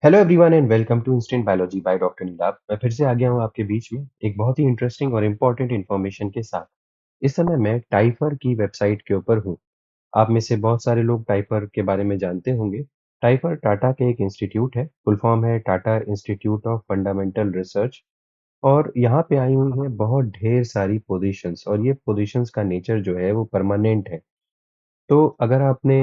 Hello everyone and welcome to instant biology by doctor Neelabh. मैं फिर से आ गया हूँ आपके बीच में एक बहुत ही इंटरेस्टिंग और इम्पोर्टेंट इन्फॉर्मेशन के साथ। इस समय मैं टाइफर की वेबसाइट के ऊपर हूँ। आप में से बहुत सारे लोग टाइफर के बारे में जानते होंगे। टाइफर टाटा के एक इंस्टीट्यूट है, फुल फॉर्म है Tata institute of fundamental research. और यहाँ पे आई हुई हैं बहुत ढेर सारी पोजीशंस और ये पोजीशंस का नेचर जो है वो परमानेंट है। तो अगर आपने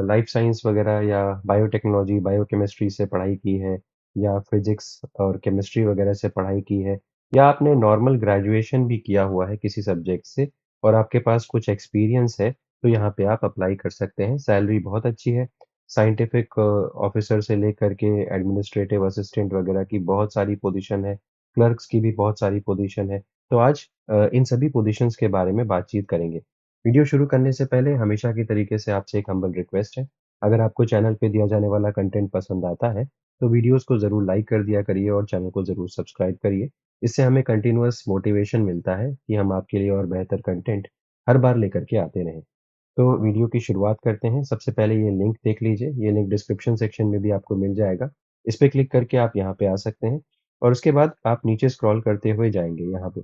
लाइफ साइंस वगैरह या बायोटेक्नोलॉजी, बायोकेमिस्ट्री से पढ़ाई की है या फिजिक्स और केमिस्ट्री वगैरह से पढ़ाई की है या आपने नॉर्मल ग्रेजुएशन भी किया हुआ है किसी सब्जेक्ट से और आपके पास कुछ एक्सपीरियंस है, तो यहाँ पे आप अप्लाई कर सकते हैं। सैलरी बहुत अच्छी है। साइंटिफिक ऑफिसर से लेकर के एडमिनिस्ट्रेटिव असिस्टेंट वगैरह की बहुत सारी पोजीशन है, क्लर्क्स की भी बहुत सारी पोजीशन है। तो आज इन सभी पोजीशंस के बारे में बातचीत करेंगे। वीडियो शुरू करने से पहले हमेशा की तरीके से आपसे एक हम्बल रिक्वेस्ट है। अगर आपको चैनल पे दिया जाने वाला कंटेंट पसंद आता है, तो वीडियोस को ज़रूर लाइक कर दिया करिए और चैनल को ज़रूर सब्सक्राइब करिए। इससे हमें कंटिन्यूअस मोटिवेशन मिलता है कि हम आपके लिए और बेहतर कंटेंट हर बार लेकर के आते रहें। तो वीडियो की शुरुआत करते हैं। सबसे पहले ये लिंक देख लीजिए, ये लिंक डिस्क्रिप्शन सेक्शन में भी आपको मिल जाएगा। इस पे क्लिक करके आप यहाँ पे आ सकते हैं और उसके बाद आप नीचे स्क्रॉल करते हुए जाएँगे यहाँ पे।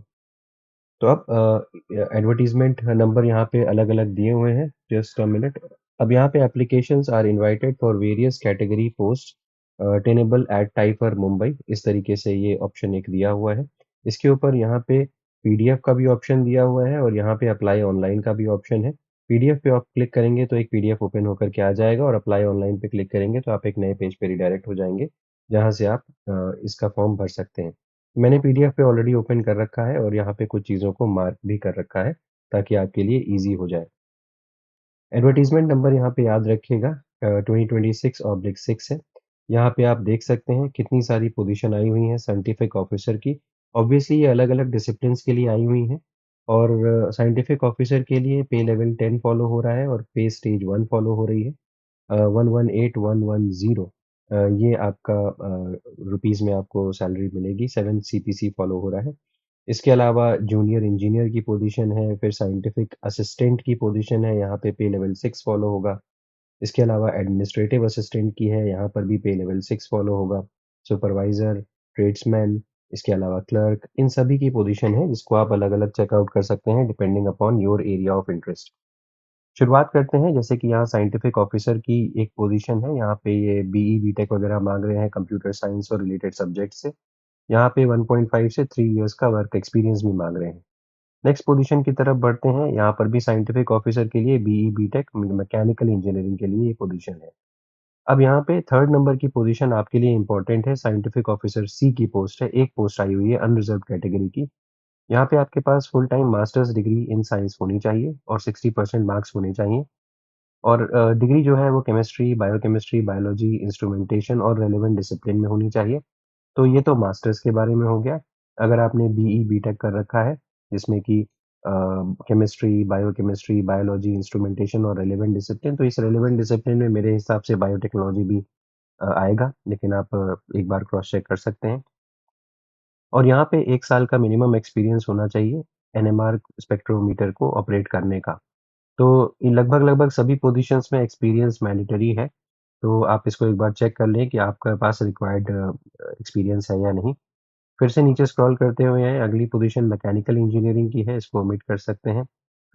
तो अब एडवर्टाइज़मेंट नंबर यहाँ पे अलग-अलग दिए हुए हैं, जस्ट अ मिनट। अब यहाँ पे applications are invited for various category post tenable at TIFR Mumbai, इस तरीके से ये ऑप्शन एक दिया हुआ है। इसके ऊपर यहाँ पे पीडीएफ का भी ऑप्शन दिया हुआ है और यहाँ पे अप्लाई ऑनलाइन का भी ऑप्शन है। पीडीएफ पे आप क्लिक करेंगे तो एक पीडीएफ ओपन होकर के आ जाएगा और अप्लाई ऑनलाइन पे क्लिक करेंगे तो आप एक नए पेज पे रिडायरेक्ट हो जाएँगे, जहाँ से आप इसका फॉर्म भर सकते हैं। मैंने पीडीएफ पे ऑलरेडी ओपन कर रखा है और यहाँ पे कुछ चीज़ों को मार्क भी कर रखा है, ताकि आपके लिए ईज़ी हो जाए। एडवर्टाइज़मेंट नंबर यहाँ पे याद रखिएगा 2026/6 है। यहाँ पे आप देख सकते हैं कितनी सारी पोज़ीशन आई हुई हैं साइंटिफिक ऑफ़िसर की। ऑब्वियसली ये अलग-अलग डिसिप्लिन्स के लिए आई हुई हैं और साइंटिफिक ऑफ़िसर के लिए पे लेवल 10 फ़ॉलो हो रहा है और पे स्टेज 1 फ़ॉलो हो रही है। 118110 ये आपका रुपीज़ में आपको सैलरी मिलेगी, 7 सीपीसी फ़ॉलो हो रहा है। इसके अलावा जूनियर इंजीनियर की पोजीशन है, फिर साइंटिफिक असिस्टेंट की पोजीशन है, यहाँ पे पे लेवल 6 फॉलो होगा। इसके अलावा एडमिनिस्ट्रेटिव असिस्टेंट की है, यहाँ पर भी पे लेवल 6 फॉलो होगा। सुपरवाइज़र, ट्रेड्समैन, इसके अलावा क्लर्क, इन सभी की पोजीशन है जिसको आप अलग-अलग चेकआउट कर सकते हैं depending upon your area of interest. शुरुआत करते हैं, जैसे कि यहाँ साइंटिफिक ऑफिसर की एक पोजीशन है, यहाँ पे ये बीई, बीटेक वगैरह माँग रहे हैं कंप्यूटर साइंस और रिलेटेड सब्जेक्ट से। यहाँ पे 1.5 से 3 इयर्स का वर्क एक्सपीरियंस भी माँग रहे हैं। नेक्स्ट पोजीशन की तरफ बढ़ते हैं, यहाँ पर भी साइंटिफिक ऑफिसर के लिए बीई, बीटेक, मैकेनिकल इंजीनियरिंग के लिए ये पोजीशन है। अब यहाँ पे थर्ड नंबर की पोजीशन आपके लिए इम्पोर्टेंट है, साइंटिफिक ऑफिसर सी की पोस्ट है, एक पोस्ट आई हुई है अनरिजर्व्ड कैटेगरी की। यहाँ पे आपके पास full time masters degree in science होनी चाहिए और 60% मार्क्स होने चाहिए। और डिग्री जो है वो केमिस्ट्री, बायोकेमिस्ट्री, बायोलॉजी, इंस्ट्रूमेंटेशन और रेलेवेंट डिसिप्लिन में होनी चाहिए। तो ये तो मास्टर्स के बारे में हो गया। अगर आपने बीई, बीटेक कर रखा है, जिसमें कि केमिस्ट्री, बायोकेमिस्ट्री, बायोलॉजी, इंस्ट्रूमेंटेशन और रेलेवेंट डिसिप्लिन, तो इस रेलेवेंट डिसिप्लिन में मेरे हिसाब से बायोटेक्नोलॉजी भी आएगा, लेकिन आप एक बार क्रॉस चेक कर सकते हैं। और यहाँ पे 1 साल का मिनिमम एक्सपीरियंस होना चाहिए एनएमआर स्पेक्ट्रोमीटर को ऑपरेट करने का। तो ये लगभग-लगभग सभी पोज़ीशंस में एक्सपीरियंस मैंडेटरी है, तो आप इसको एक बार चेक कर लें कि आपके पास रिक्वायर्ड एक्सपीरियंस है या नहीं। फिर से नीचे स्क्रॉल करते हुए आएँ, अगली पोज़ीशन मैकेनिकल इंजीनियरिंग की है, इसको ओमिट कर सकते हैं।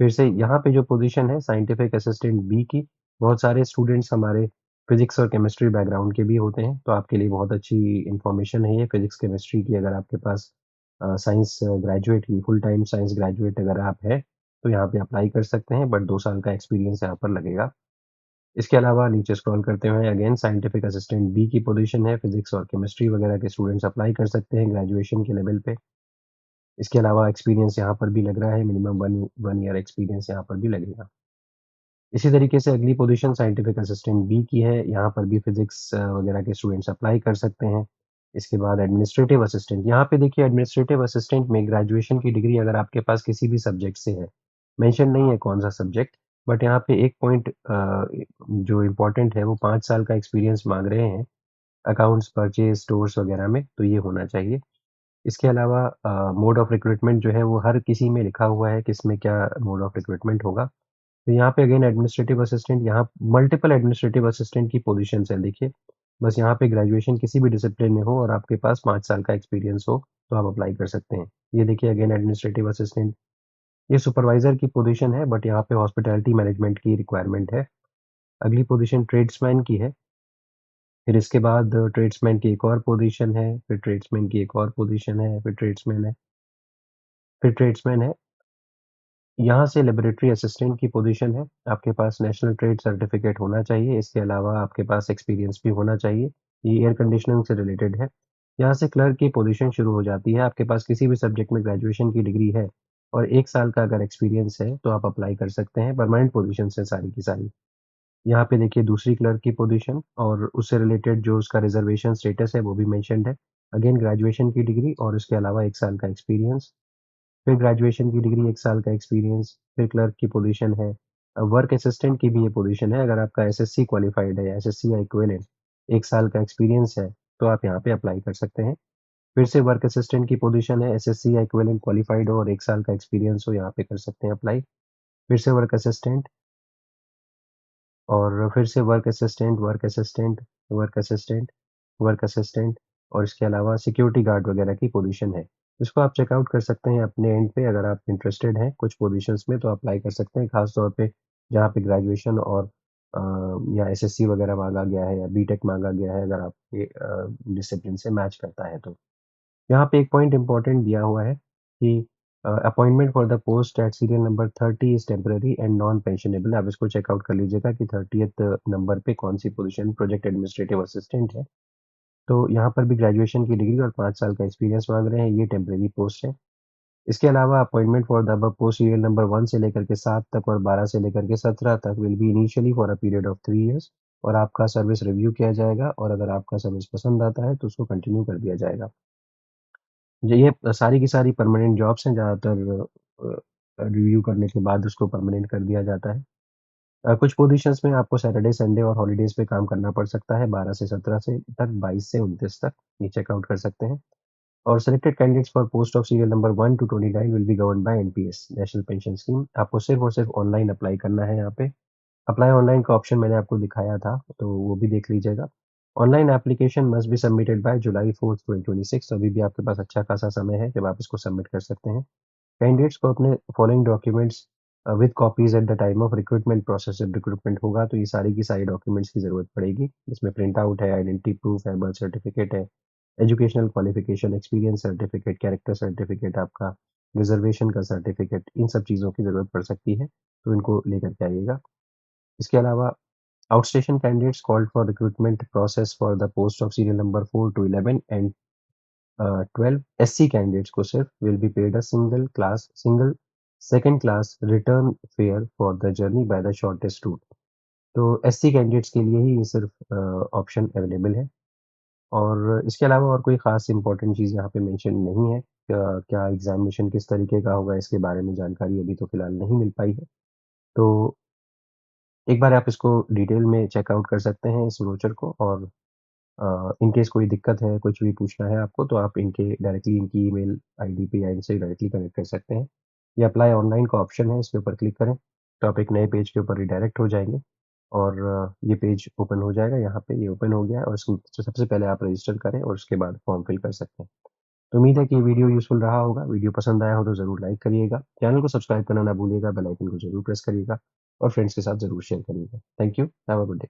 फिर से यहाँ पे जो पोज़ीशन है साइंटिफिक असिस्टेंट बी की, बहुत सारे स्टूडेंट्स हमारे फिज़िक्स और केमिस्ट्री बैकग्राउंड के भी होते हैं, तो आपके लिए बहुत अच्छी इन्फॉर्मेशन है ये फिज़िक्स, केमिस्ट्री की। अगर आपके पास साइंस ग्रेजुएट की फुल टाइम साइंस ग्रेजुएट अगर आप हैं, तो यहाँ पे अप्लाई कर सकते हैं, बट 2 साल का एक्सपीरियंस यहाँ पर लगेगा। इसके अलावा नीचे स्क्रॉल करते हुए अगेन साइंटिफिक असिस्टेंट बी की पोजीशन है, फिजिक्स और केमिस्ट्री वगैरह के स्टूडेंट्स अप्लाई कर सकते हैं ग्रेजुएशन के लेवल पे। इसके अलावा एक्सपीरियंस यहाँ पर भी लग रहा है, मिनिमम 1 ईयर एक्सपीरियंस यहाँ पर भी लगेगा। इसी तरीके से अगली पोजीशन साइंटिफिक असिस्टेंट बी की है, यहाँ पर भी फिजिक्स वगैरह के स्टूडेंट्स अप्लाई कर सकते हैं। इसके बाद एडमिनिस्ट्रेटिव असिस्टेंट, यहाँ पे देखिए एडमिनिस्ट्रेटिव असिस्टेंट में ग्रेजुएशन की डिग्री अगर आपके पास किसी भी सब्जेक्ट से है, मेंशन नहीं है कौन-सा सब्जेक्ट, बट यहाँ पे एक पॉइंट जो इम्पोर्टेंट है वो 5 साल का एक्सपीरियंस माँग रहे हैं, अकाउंट्स, परचेज़, स्टोर्स वगैरह में, तो ये होना चाहिए। इसके अलावा मोड ऑफ रिक्रूटमेंट जो है वो हर किसी में लिखा हुआ है, किसमें क्या मोड ऑफ रिक्रूटमेंट होगा। तो यहाँ पे अगेन एडमिनिस्ट्रेटिव असिस्टेंट, यहाँ मल्टीपल एडमिनिस्ट्रेटिव असिस्टेंट की पोजीशंस हैं देखिए। बस यहाँ पे ग्रेजुएशन किसी भी डिसिप्लिन में हो और आपके पास 5 साल का एक्सपीरियंस हो, तो आप अप्लाई कर सकते हैं। ये देखिए अगेन एडमिनिस्ट्रेटिव असिस्टेंट, ये सुपरवाइज़र की पोज़ीशन है बट यहाँ पे हॉस्पिटैलिटी मैनेजमेंट की रिक्वायरमेंट है। अगली पोज़ीशन ट्रेड्समैन की है, फिर इसके बाद ट्रेड्समैन की एक और पोज़ीशन है, फिर ट्रेड्समैन की एक और पोज़ीशन है, फिर ट्रेड्समैन है, फिर ट्रेड्समैन है। यहाँ से लैबोरेटरी असिस्टेंट की पोज़ीशन है, आपके पास नेशनल ट्रेड सर्टिफ़िकेट होना चाहिए, इसके अलावा आपके पास एक्सपीरियंस भी होना चाहिए, ये एयर कंडीशनिंग से रिलेटेड है। यहाँ से क्लर्क की पोज़ीशन शुरू हो जाती है, आपके पास किसी भी सब्जेक्ट में ग्रेजुएशन की डिग्री है और 1 साल का अगर एक्सपीरियंस है, तो आप अप्लाई कर सकते हैं, परमानेंट पोज़ीशंस हैं सारी की सारी। यहाँ पे देखिए दूसरी क्लर्क की पोज़ीशन और उससे रिलेटेड जो उसका रिज़र्वेशन स्टेटस है, वो भी मेंशन्ड है। अगेन ग्रेजुएशन की डिग्री और उसके अलावा 1 साल का एक्सपीरियंस। फिर ग्रेजुएशन की डिग्री 1 साल का एक्सपीरियंस, फिर क्लर्क की पोज़ीशन है। वर्क असिस्टेंट की भी ये पोज़ीशन है, अगर आपका एसएससी क्वालिफाइड है या एसएससी या इक्विवेलेंट 1 साल का एक्सपीरियंस है, तो आप यहाँ पे अप्लाई कर सकते हैं। फिर से वर्क असिस्टेंट की पोज़ीशन है, एसएससी या इक्विवेलेंट क्वालिफाइड हो और 1 साल का एक्सपीरियंस हो, यहाँ पे कर सकते हैं अप्लाई। फिर से वर्क असिस्टेंट और फिर से work assistant, work assistant, work assistant, work assistant और इसके अलावा सिक्योरिटी गार्ड वगैरह की पोज़ीशन है। इसको आप चेकआउट कर सकते हैं अपने एंड पे अगर आप इंटरेस्टेड हैं कुछ पोज़ीशंस में तो अप्लाई कर सकते हैं, ख़ास तौर पे जहाँ पे ग्रेजुएशन और या एसएससी वगैरह माँगा गया है या बीटेक माँगा गया है अगर आपके डिसिप्लिन से मैच करता है तो। यहाँ पे एक पॉइंट इम्पोर्टेंट दिया हुआ है कि appointment for the post at serial number 30 is temporary and non pensionable. आप इसको चेकआउट कर लीजिएगा कि 30th नंबर पे कौन-सी पोज़ीशन प्रोजेक्ट एडमिनिस्ट्रेटिव असिस्टेंट है। तो यहाँ पर भी ग्रेजुएशन की डिग्री और 5 साल का एक्सपीरियंस माँग रहे हैं, ये टेम्परेरी पोस्ट है। इसके अलावा appointment for the above post serial number 1 से लेकर के 7 तक और 12 से लेकर के 17 तक will be initially for a period of 3 years और आपका सर्विस रिव्यू किया जाएगा और अगर आपका सर्विस पसंद आता है तो उसको कंटिन्यू कर दिया जाएगा। ये सारी की सारी परमानेंट जॉब्स हैं ज़्यादातर रिव्यू करने के बाद उसको परमानेंट कर दिया जाता है। कुछ पोज़ीशंस में आपको सैटरडे, संडे और हॉलिडेज़ पे काम करना पड़ सकता है 12 से 17 से तक, 22 से 29 तक, ये चेकआउट कर सकते हैं। और selected candidates for post of serial number 1 to 29 will be governed by NPS, national pension scheme. आपको सिर्फ़ और सिर्फ़ ऑनलाइन अप्लाई करना है यहाँ पे। अप्लाई ऑनलाइन का ऑप्शन मैंने आपको दिखाया था, तो वो भी देख लीजिएगा। Online application must be submitted by July 4th 2026 तो अभी भी आपके पास अच्छा खासा समय है जब आप इसको सबमिट कर सकते हैं। कैंडिडेट्स को अपने following documents with copies at the time of recruitment process जब रिक्रूटमेंट होगा तो ये सारी की सारी डॉक्यूमेंट्स की ज़रूरत पड़ेगी। इसमें प्रिंट आउट है, आइडेंटिटी प्रूफ है, बर्थ सर्टिफिकेट है, educational qualification, experience certificate, character certificate आपका, रिज़र्वेशन का सर्टिफिकेट, इन सब चीज़ों की ज़रूरत पड़ सकती है, तो इनको लेकर के आइएगा। इसके अलावा outstation candidates called for recruitment process for the post of serial number 4 to 11 and 12 SC candidates को सिर्फ will be paid a single second class return fare for the journey by the shortest route. तो SC candidates के लिए ही ये सिर्फ option available है और इसके अलावा और कोई ख़ास इम्पोर्टेंट चीज़ यहाँ पे मेंशन नहीं है। क्या एग्ज़ामिनेशन किस तरीके का होगा इसके बारे में जानकारी अभी तो फ़िलहाल नहीं मिल पाई है। तो एक बार आप इसको डिटेल में चेकआउट कर सकते हैं इस ब्रोचर को और इन केस कोई दिक्कत है, कुछ भी पूछना है आपको तो आप इनकी ईमेल आईडी पे या इनसे डायरेक्टली कनेक्ट कर सकते हैं। ये अप्लाई ऑनलाइन का ऑप्शन है, इसके ऊपर क्लिक करें, तो आप एक नए पेज के ऊपर रिडायरेक्ट हो जाएँगे और ये पेज ओपन हो जाएगा, यहाँ पे ये ओपन हो गया है और इसको तो सबसे पहले आप रजिस्टर करें और उसके बाद फॉर्म फिल कर सकते हैं। तो उम्मीद है कि ये वीडियो यूज़फुल रहा होगा, वीडियो पसंद आया हो तो ज़रूर लाइक करिएगा, चैनल को सब्सक्राइब करना ना भूलिएगा, बेल आइकन को ज़रूर प्रेस करिएगा और फ्रेंड्स के साथ ज़रूर शेयर करिएगा। Thank you, have a good day.